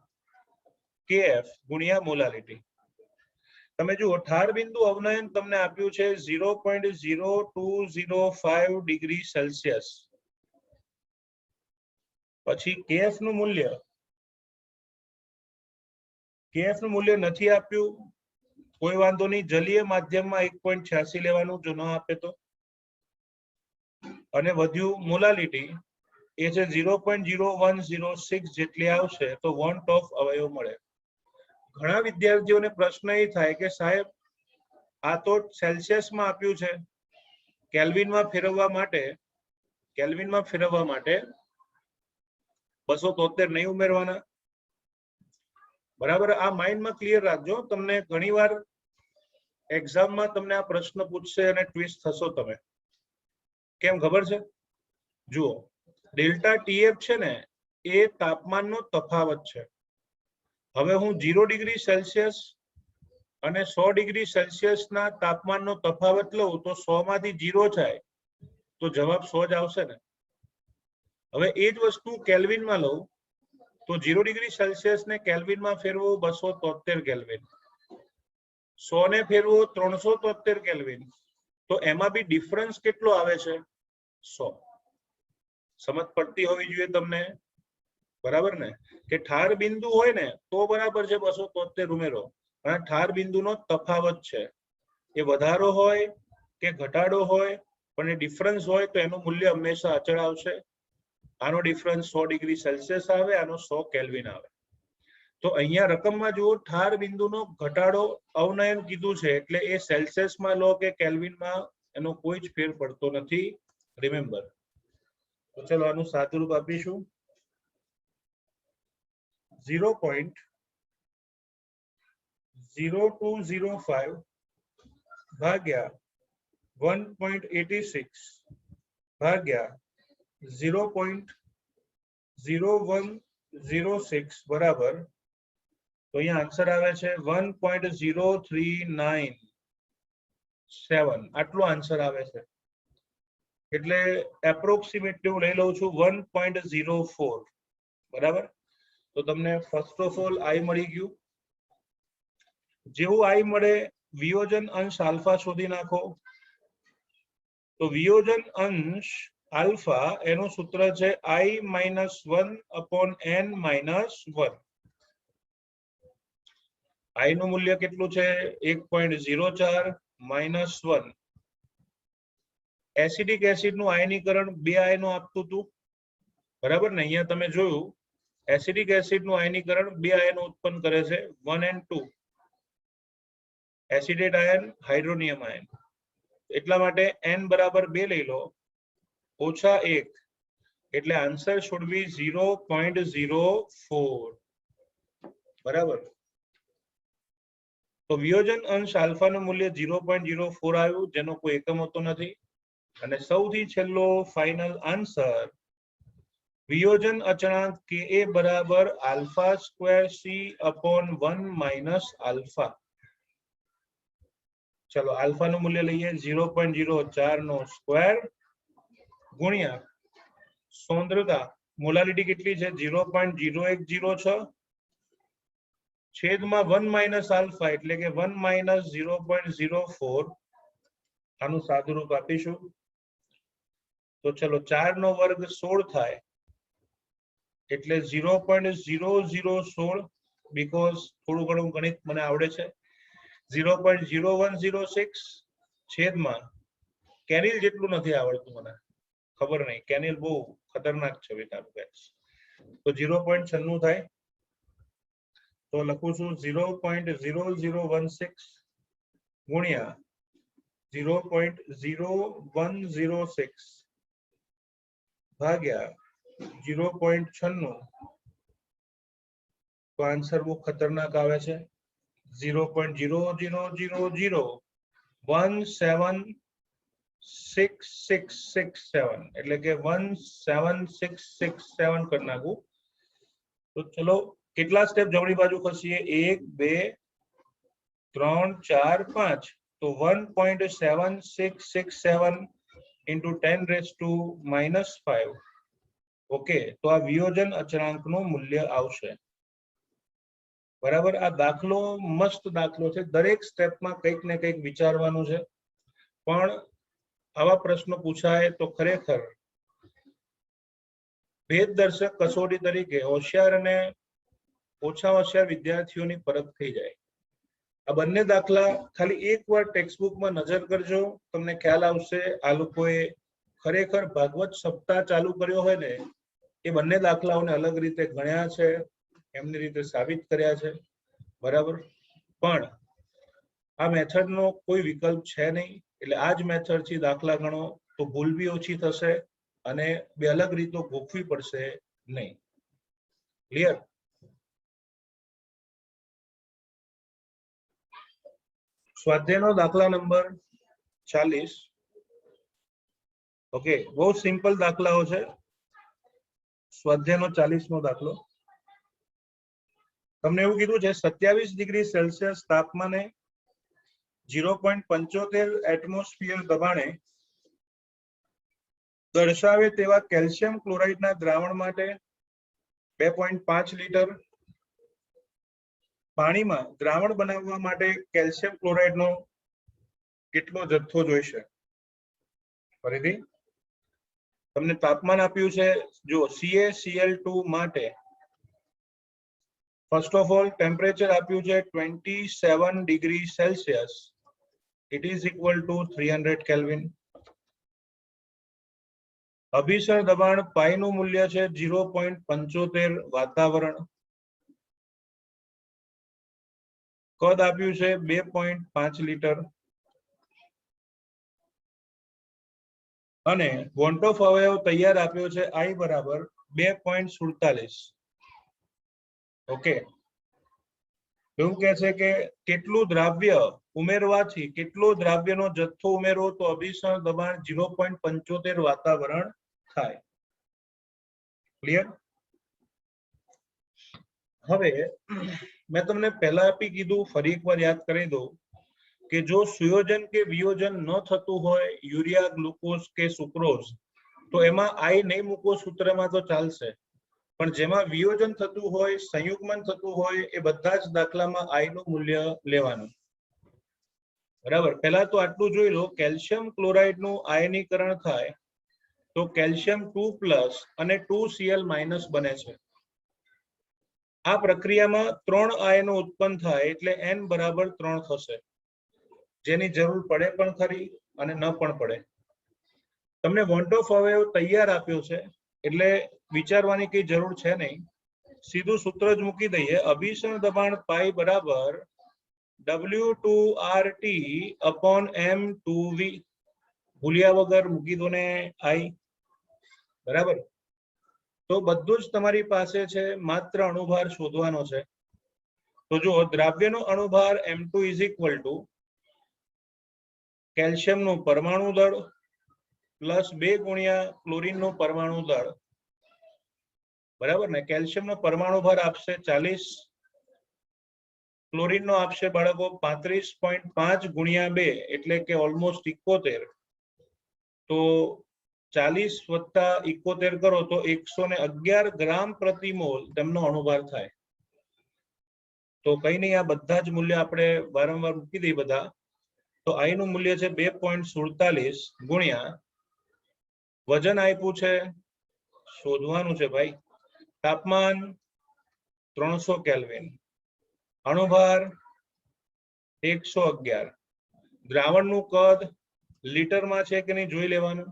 KF ગુણ્યા મોલાલિટી. તમે જુઓ ઠાર બિંદુ અવનયન તમને આપ્યું છે 0.0205 ડિગ્રી સેલ્સિયસ. પછી KF નું મૂલ્ય નથી આપ્યું, કોઈ વાંધો નહીં, જલીય માધ્યમમાં 1.86 લેવાનું જો ન આપે તો. અને વધ્યું મોલાલિટી એ છે 0.0106 જેટલી આવશે તો વોન્ટ ઓફ અવયવ મળે. ઘણા વિદ્યાર્થીઓને પ્રશ્ન એ થાય કે સાહેબ આ તો સેલ્સિયસમાં આપ્યું છે, કેલ્વિનમાં ફેરવવા માટે 273 નહીં ઉમેરવાના. બરાબર, આ માઇન્ડમાં ક્લિયર રાખજો. તમને ઘણીવાર એક્ઝામમાં તમને આ પ્રશ્ન પૂછશે અને ટ્વિસ્ટ થશો તમે. કેમ ખબર છે? જુઓ, ડેલ્ટા TF છે ને એ તાપમાનનો તફાવત છે. હવે હું 0 ડિગ્રી સેલ્સિયસ અને 100 ડિગ્રી સેલ્સિયસના તાપમાનનો તફાવત લઉં તો 100 માંથી 0 જાય તો જવાબ 100 જ આવશે ને. હવે એ જ વસ્તુ કેલ્વિનમાં લઉં તો 0 ડિગ્રી સેલ્સિયસ ને કેલ્વિનમાં ફેરવો 273 કેલ્વિન, 100 ને ફેરવો 373 કેલ્વિન, તો એમાં બી ડિફરન્સ કેટલો આવે છે? 100. સમજ પડતી હોવી જોઈએ તમને. બરાબર ને, કે ઠાર બિંદુ હોય ને તો બરાબર છે 273 ઉમેરો, અને ઠાર બિંદુનો તફાવત છે, એ વધારો હોય કે ઘટાડો હોય પણ એ ડિફરન્સ હોય તો એનું મૂલ્ય હંમેશા અચળ આવશે. આનો ડિફરન્સ 100 ડિગ્રી સેલ્સિયસ આવે, આનો 100 કેલ્વિન આવે. તો અહીંયા રકમમાં જુઓ, ઠાર બિંદુનો ઘટાડો અવનયન કીધું છે એટલે એ સેલ્સિયસમાં લો કે કેલ્વિનમાં એનો કોઈ જ ફેર પડતો નથી, રિમેમ્બર. તો ચલો આનું સાદુરૂપ આપીશું. 0.0205 ભાગ્યા 1.86 ભાગ્યા 0.0106 બરાબર, તો અહીંયા આન્સર આવે છે 1.0397. આટલો આન્સર આવે છે. એટલે એપ્રોક્સિમેટલી હું લઈ લઉં છું 1.04. બરાબર. તો તમને ફર્સ્ટ ઓફ ઓલ આઈ મળી ગયું. જેવું આઈ મળે વિયોજન અંશ આલ્ફા શોધી નાખો. તો વિયોજન અંશ આલ્ફા એનું સૂત્ર છે i-1/n-1. આઈ નું મૂલ્ય કેટલું છે? 1.04 -1. એસિડિક એસિડ નું આયનીકરણ 2 આયનો આપતું હતું, બરાબર ને. અહીંયા તમે જોયું એસિડિક એસિડ નું આયનીકરણ 2 આયનો ઉત્પન્ન કરે છે, 1 and 2. Acetate ion, hydronium ion. એટલા માટે n બરાબર 2 લઈ લો, -1, એટલે આન્સર should be 0.04. બરાબર. તો વિયોજન અંશ આલ્ફાનું મૂલ્ય 0.04 આવ્યું, જેનો કોઈ એકમ હોતો નથી. અને સૌથી છેલ્લો ફાઇનલ આન્સર, વિયોજન અચળાંક કે એ બરાબર alpha square C upon 1 - alpha. ચલો આલ્ફાનું મૂલ્ય લઈએ 0.04 નો સ્ક્વેર ગુણ્યા સાંદ્રતા, મોલાલિટી કેટલી છે? 0.0106 છેદમાં 1 - આલ્ફા એટલે કે 1 - 0.04. આનું સાદુરૂપ આપીશું. તો ચલો 4 નો વર્ગ 16 થાય, એટલે 0.0016, બીકોઝ થોડું ઘણું ગણિત મને આવડે છે. 0.0106 છેદમાં કેનિલ જેટલું નથી આવડતું મને, ખબર નહીં, કેનિલ બહુ ખતરનાક છે બેટા. તો 0.96 થાય. તો લખું છું 0.0016 ગુણ્યા 0.0106 ભાગ્યા 0.96. તો આન્સર બહુ ખતરનાક આવે છે, 0.000176667, એટલે કે 17667 કરી નાખું. તો ચલો કેટલા સ્ટેપ જમણી બાજુ ખસીએ? 1 2 3 4 5. તો 1.7667 into 10⁻⁻⁵. ઓકે, તો આ વિયોજન અચળાંકનું મૂલ્ય આવશે. બરાબર. આ દાખલો મસ્ત દાખલો છે, દરેક સ્ટેપમાં કંઈક ને કંઈક વિચારવાનું છે. પણ આવા પ્રશ્નો પૂછાય તો ખરેખર ભેદદર્શક કસોટી તરીકે હોશિયાર અને ઓછા હોશિયાર વિદ્યાર્થીઓની પરખ થઈ જાય. આ બંને દાખલા ખાલી એકવાર ટેક્સ્ટબુકમાં નજર કરજો, તમને ખ્યાલ આવશે આ લોકોએ ખરેખર ભાગવત સપ્તાહ ચાલુ કર્યો હોય ને એ બંને દાખલાઓને અલગ રીતે ગણ્યા છે, એમની રીતે સાબિત કર્યા છે. બરાબર. પણ આ મેથડનો કોઈ વિકલ્પ છે નહીં, એટલે આ જ મેથડથી દાખલા ગણો તો ભૂલ બી ઓછી થશે અને બે અલગ રીતો ગોખવી પડશે નહીં. ક્લિયર? સ્વાધ્યાયનો દાખલા નંબર 40. ઓકે, બહુ સિમ્પલ દાખલાઓ છે. સ્વાધ્યાયનો 40મો દાખલો. તમને એવું કીધું છે 27 ડિગ્રી સેલ્સિયસ તાપમાને 0.75 એટમોસ્ફિયર દબાણે દર્શાવે તેવા કેલ્શિયમ ક્લોરાઇડના દ્રાવણ માટે 2.5 લિટર પાણીમાં દ્રાવણ બનાવવા માટે કેલ્શિયમ ક્લોરાઇડનો કેટલો જથ્થો જોઈશે? ફરીથી તમને તાપમાન આપ્યું છે, જો CaCl2 માટે ફર્સ્ટ ઓફ ઓલ ટેમ્પરેચર આપ્યું છે 27 degree Celsius. It is equal to 300 kelvin. અભિસર દબાણ પાઈ નું મૂલ્ય છે 0.75 વાતાવરણ. કદ આપ્યું છે 2.5 લીટર અને વોન્ટ ઓફ અવયવ તૈયાર આપ્યો છે I બરાબર 2.47. ઓકે, એવું કહે છે કે કેટલું દ્રાવ્ય ઉમેરવાથી કેટલો દ્રાવ્યનો જથ્થો ઉમેરો તો અભિસરણ દબાણ 0.75 વાતાવરણ થાય. ક્લિયર? હવે મેં તમને પહેલા આપી કીધું, ફરી એકવાર યાદ કરી દઉં કે જો સુયોજન કે વિયોજન ન થતું હોય યુરિયા, ગ્લુકોઝ કે સુક્રોઝ, તો એમાં I નહીં મૂકો સૂત્રમાં તો ચાલશે, પણ જેમાં વિયોજન થતું હોય, સંયુગ્મન થતું હોય, એ બધા જ દાખલામાં I નું મૂલ્ય લેવાનું. બરાબર? પહેલા તો આટલું જોઈ લો, કેલ્શિયમ ક્લોરાઇડ નું આયનીકરણ થાય તો કેલ્શિયમ 2+ અને 2Cl- બને છે. આ પ્રક્રિયામાં 3 આયનો ઉત્પન્ન થાય એટલે N બરાબર 3 થશે, જેની જરૂર પડે પણ ખરી અને ન પણ પડે. તમને વોન્ટ ઓફ અવયવ તૈયાર આપ્યો છે એટલે વિચારવાની કઈ જરૂર છે નહીં, સીધું સૂત્ર જ મૂકી દઈએ. અભિસરણ દબાણ પાઈ બરાબર W2RT upon M2V. ભૂલ્યા વગર મૂકી દો ને I. બરાબર? તો બધું જ તમારી પાસે છે, માત્ર અણુભાર શોધવાનો છે. તો જો દ્રાવ્યનો અણુભાર M2 ઇઝ ઇક્વલ ટુ કેલ્શિયમનું પરમાણુ દળ પ્લસ 2 ગુણ્યા ક્લોરીનનું પરમાણુ દળ. બરાબર ને? કેલ્શિયમનો પરમાણુ ભાર આપશે 40, ક્લોરીનનો આપશે બાળકો 35.5 ગુણ્યા 2 એટલે કે ઓલમોસ્ટ 71. તો 40 વત્તા 71 કરો તો 111 ગ્રામ પ્રતિ મોલ તેમનો અણુભાર થાય. તો કઈ નહીં, આ બધા જ મૂલ્ય આપણે વારંવાર મૂકી દઈએ બધા. તો I નું મૂલ્ય છે 2.47 ગુણ્યા વજન આપ્યું છે, શોધવાનું છે ભાઈ, તાપમાન 300 કેલ્વિન, અણુભાર 111, દ્રાવણનું કદ લીટરમાં છે કે નહીં જોઈ લેવાનું,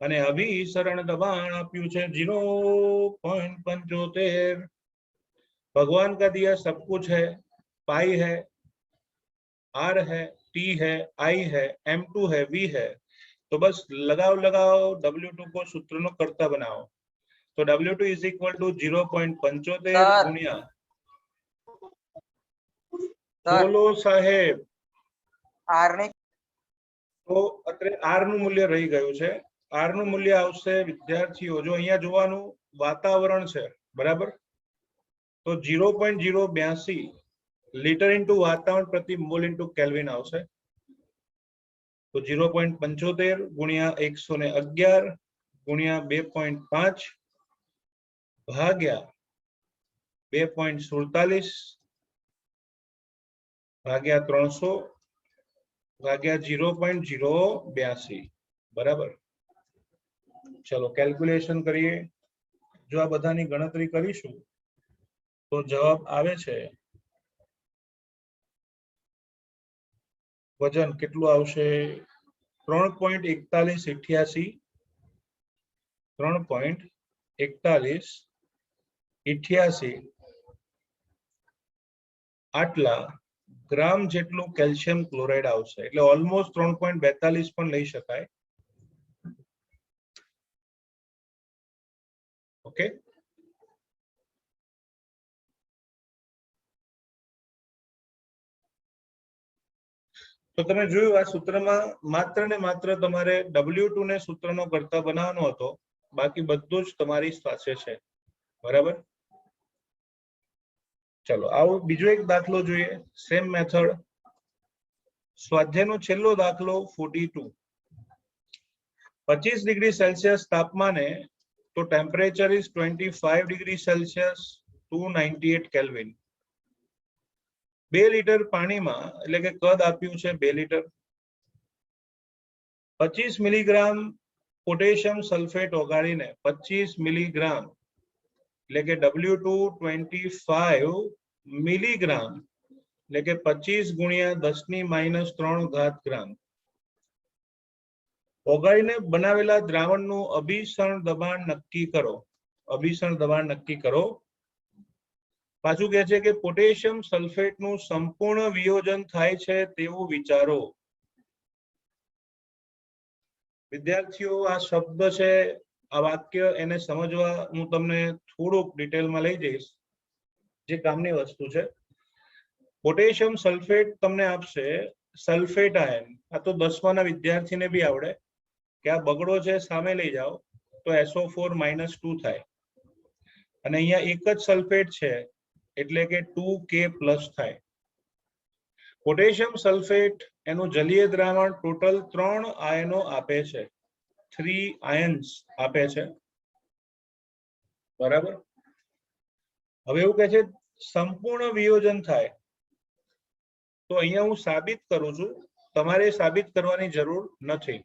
અને અભિસરણ દબાણ આપ્યું છે 0.75. भगवान का दिया सब कुछ है, पाई है, R है, T है, I है, M2 है, V है, तो बस लगाओ W2 को सूत्र नो करता बनाओ. तो W2 इज इक्वल टू 0.75 गुणिया बोलो साहेब R ने તો અત્યારે R નું મૂલ્ય રહી ગયું છે. R નું મૂલ્ય આવશે વિદ્યાર્થીઓ, જો અહીંયા જોવાનું વાતાવરણ છે, બરાબર? તો 0.082 લીટર ઇન્ટુ વાતાવરણ પ્રતિ મોલ ઇન્ટુ કેલ્વિન આવશે. તો 0.75 ગુણ્યા 111 ગુણ્યા 2.5 ભાગ્યા 2.47 ભાગ્યા 300 ભાગ્યા 0.082. બરાબર? ચલો કેલ્ક્યુલેશન કરીએ. જો આ બધાની ગણતરી કરીશું તો જવાબ આવે છે, વજન કેટલું આવશે? 3.4188 3.4188 આટલા ગ્રામ જેટલું કેલ્શિયમ ક્લોરાઇડ આવશે. એટલે ઓલમોસ્ટ 3.42 પણ લઈ શકાય. ઓકે, તો તમે જોયું આ સૂત્રમાં માત્ર ને માત્ર તમારે W2 ને સૂત્રનો કરતા બનાવવાનો હતો, બાકી બધું જ તમારી પાસે છે. બરાબર? ચલો આવો બીજો એક દાખલો જોઈએ, સેમ મેથડ. સ્વાધ્યાયનો છેલ્લો દાખલો 42. 25 ડિગ્રી સેલ્સિયસ તાપમાને, તો temperature is 25 degree Celsius 298 kelvin. 2 litre પાણીમાં, એટલે કે કદ આપ્યું છે 2 લીટર, 25 મિલીગ્રામ પોટેશિયમ સલ્ફેટ ઓગાળીને 25 મિલીગ્રામ એટલે કે W2 25 મિલીગ્રામ એટલે કે 25 ગુણ્યા 10⁻³ ગ્રામ ઓગાળીને બનાવેલા દ્રાવણનું અભિસરણ દબાણ નક્કી કરો. અભિસરણ દબાણ નક્કી કરો. પાછું કહે છે કે પોટેશિયમ સલ્ફેટનું સંપૂર્ણ વિયોજન થાય છે તેવું વિચારો. વિદ્યાર્થીઓ, આ શબ્દ છે, આ વાક્ય, એને સમજવા હું તમને થોડુંક ડિટેલમાં લઈ જઈશ, જે કામની વસ્તુ છે. પોટેશિયમ સલ્ફેટ તમને આપશે સલ્ફેટ આયન. આ તો 10માના વિદ્યાર્થીને બી આવડે કે આ બગડો છે સામે લઈ જાઓ તો SO4 - 2 થાય, અને અહીંયા એક જ સલ્ફેટ છે એટલે કે 2K+ થાય. પોટેશિયમ સલ્ફેટ એનું જલીય દ્રાવણ ટોટલ 3 આયનો આપે છે, 3 આયન્સ આપે છે, બરાબર. હવે એવું કહે છે સંપૂર્ણ વિયોજન થાય, તો અહીંયા હું સાબિત કરું છું, તમારે સાબિત કરવાની જરૂર નથી.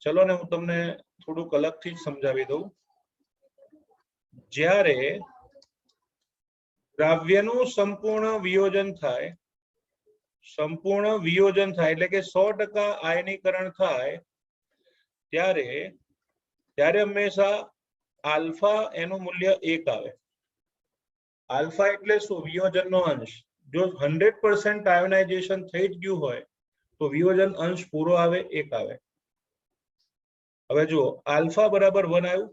ચલો ને હું તમને થોડુંક અલગથી જ સમજાવી દઉં. જ્યારે દ્રાવ્યનું સંપૂર્ણ વિયોજન થાય, સંપૂર્ણ વિયોજન થાય એટલે કે 100% આયનીકરણ થાય, ત્યારે હંમેશા આલ્ફા એનું મૂલ્ય 1 આવે. આલ્ફા એટલે શું? વિયોજનનો અંશ. જો 100% આયોનાઇઝેશન થઈ જ ગયું હોય તો વિયોજન અંશ પૂરો આવે, 1 આવે. હવે જુઓ, આલ્ફા બરાબર 1 આવ્યું.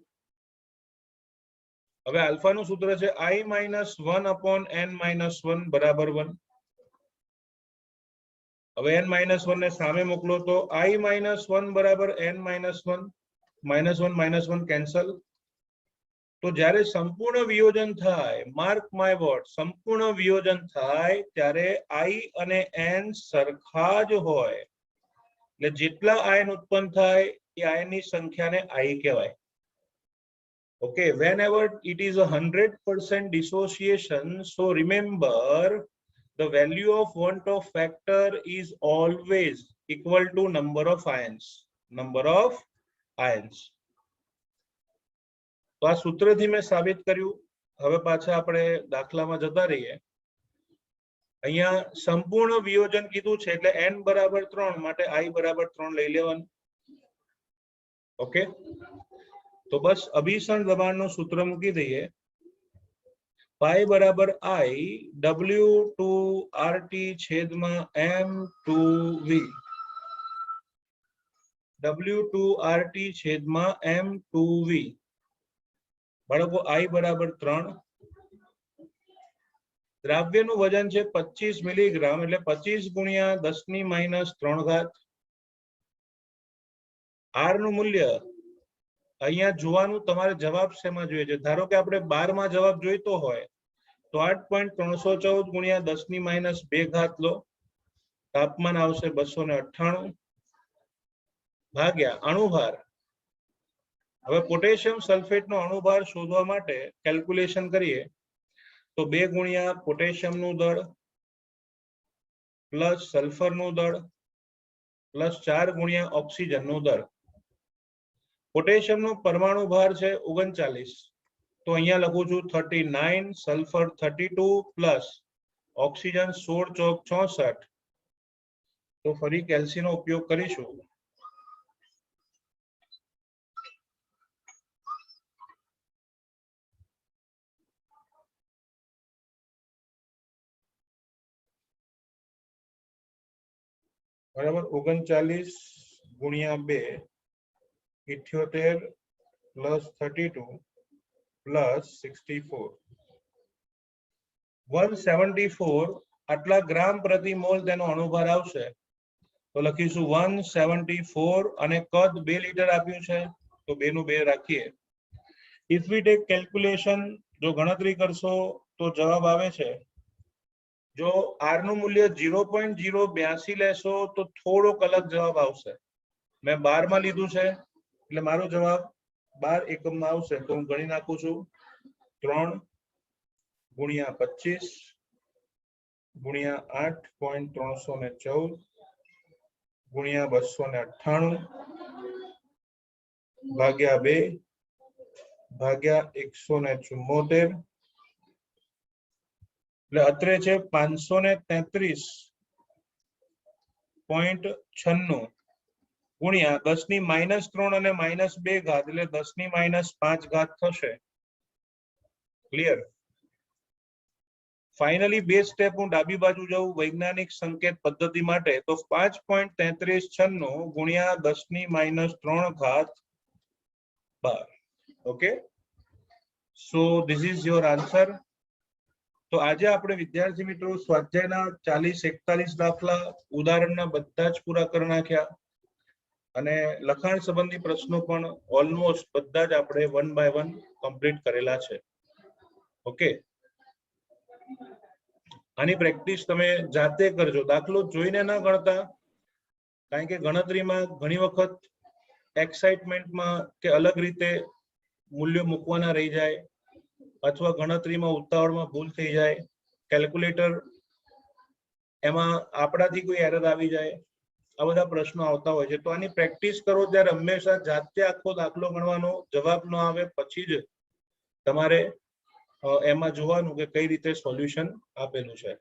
હવે આલ્ફાનું સૂત્ર છે I-1/n-1 બરાબર 1. હવે n-1 ને સામે મોકલો તો I-1 બરાબર n-1, -1 કેન્સલ. તો જ્યારે સંપૂર્ણ વિયોજન થાય, માર્ક માય વર્ડ, સંપૂર્ણ વિયોજન થાય ત્યારે I અને n સરખા જ હોય, એટલે જેટલા આયન ઉત્પન્ન થાય એ આયનની સંખ્યાને I કહેવાય. Okay, whenever it is 100% dissociation, so remember the value of one-top factor is always equal to number of ions. Number of ions. તો આ સૂત્રથી મેં સાબિત કર્યું. હવે પાછા આપણે દાખલામાં જતા રહીએ. અહીંયા સંપૂર્ણ વિયોજન કીધું છે એટલે n બરાબર 3 માટે I બરાબર 3 લઈ લેવાનું. ઓકે, તો બસ અભિસરણ દબાણનું સૂત્ર મૂકી દઈએ. પાઈ બરાબર I W2RT છેદમાં M2V. W2RT છેદમાં M2V. બાળકો I બરાબર 3. દ્રાવ્યનું વજન છે 25 મિલીગ્રામ એટલે 25 ગુણ્યા 10⁻³ R નું મૂલ્ય અહીંયા જોવાનું, તમારે જવાબ શેમાં જોઈએ છે. ધારો કે આપણે 12માં જવાબ જોઈતો હોય તો 8.314 ગુણ્યા 10⁻² લો, તાપમાન આવશે 298 ભાગ્યા અણુભાર. હવે પોટેશિયમ સલ્ફેટનો અણુભાર શોધવા માટે કેલ્ક્યુલેશન કરીએ તો 2 ગુણ્યા પોટેશિયમનું દળ પ્લસ સલ્ફરનું દળ પ્લસ 4 ગુણ્યા ઓક્સિજનનું દળ. પોટેશિયમનો પરમાણુ ભાર છે 39, તો અહીંયા લખું છું 39, સલ્ફર 32 પ્લસ ઓક્સિજન 16 ચોક 64. તો ફરી કેલ્સીનો ઉપયોગ કરીશું. બરાબર, 39 ગુણ્યા 2 78 પ્લસ 32 પ્લસ 64 174 આટલા ગ્રામ પ્રતિ મોલ તેનો અણુભાર આવશે. તો લખીશું 174 અને કદ 2 લીટર આપ્યું છે તો 2 નું 2 રાખીએ. ઇફ વી ટેક કેલ્ક્યુલેશન, જો ગણતરી કરશો તો જવાબ આવે છે, જો R નું મૂલ્ય 0.082 લેશો તો થોડોક અલગ જવાબ આવશે. મેં 12 માં લીધું છે એટલે મારો જવાબ 12 એકમમાં આવશે. તો હું ગણી નાખું છું. 3 ગુણ્યા 25 ગુણ્યા 8.314 ગુણ્યા 298 ભાગ્યા 2 ભાગ્યા 174 એટલે અત્રે છે 533.96 ગુણ્યા 10⁻³ અને -2 ઘાત એટલે 10⁻5 ઘાત થશે. ક્લિયર? ફાઇનલી બે સ્ટેપ હું ડાબી બાજુ જાઉં વૈજ્ઞાનિક સંકેત પદ્ધતિ માટે તો 5.3396 ગુણ્યા 10⁻³ ઘાત 12. Okay, so this is your answer. તો આજે આપણે વિદ્યાર્થી મિત્રો સ્વાધ્યાયના 40-41 દાખલા ઉદાહરણના બધા જ પૂરા કરી નાખ્યા અને લખાણ સંબંધી પ્રશ્નો પણ ઓલમોસ્ટ બધા જ આપણે 1 by 1 કમ્પ્લીટ કરેલા છે. ઓકે, આની પ્રેક્ટિસ તમે જાતે કરજો, દાખલો જોઈને ના ગણતા, કારણ કે ગણતરીમાં ઘણી વખત એક્સાઇટમેન્ટમાં કે અલગ રીતે મૂલ્યો મૂકવાના રહી જાય અથવા ગણતરીમાં ઉતાવળમાં ભૂલ થઈ જાય, કેલ્ક્યુલેટર એમાં આપણાથી કોઈ એરર આવી જાય, આ બધા પ્રશ્નો આવતા હોય છે. તો આની પ્રેક્ટિસ કરો ત્યારે હંમેશા જાતે આખો દાખલો ગણવાનો, જવાબ ન આવે પછી જ તમારે એમાં જોવાનું કે કઈ રીતે સોલ્યુશન આપેલું છે.